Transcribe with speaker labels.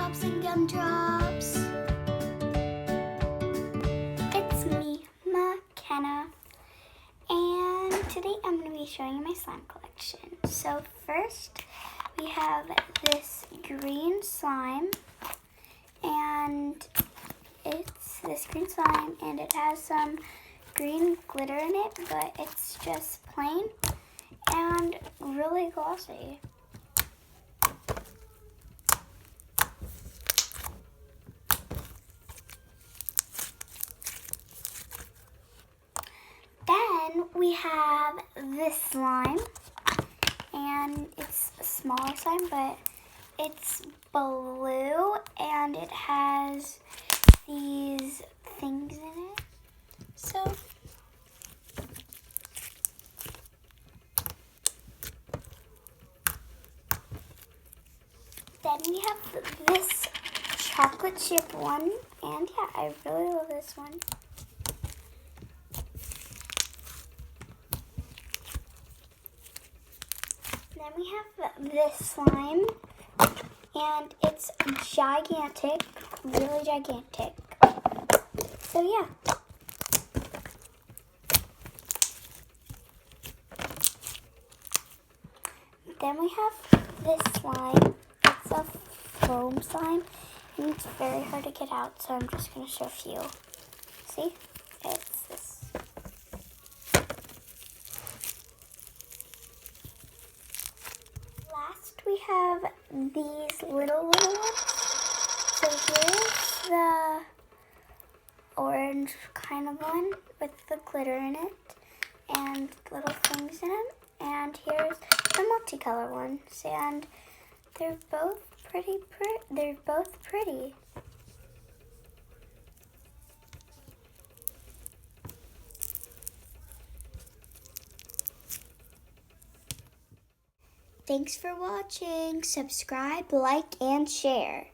Speaker 1: Pops and Gumdrops. It's me, McKenna, and today I'm going to be showing you my slime collection. So first, we have this green slime, and it's this green slime, and it has some green glitter in it, but it's just plain and really glossy. Then we have this slime, and it's a smaller slime, but it's blue, and it has these things in it. So then we have this chocolate chip one, and yeah, I really love this one. Then we have this slime, and it's gigantic, really gigantic. So yeah. Then we have this slime. It's a foam slime, and it's very hard to get out, so I'm just going to show a few. See? It's this. Last, we have these little ones. So here's the orange kind of one with the glitter in it and little things in it. And here's the multicolor ones, and they're both pretty. Thanks for watching. Subscribe, like, and share.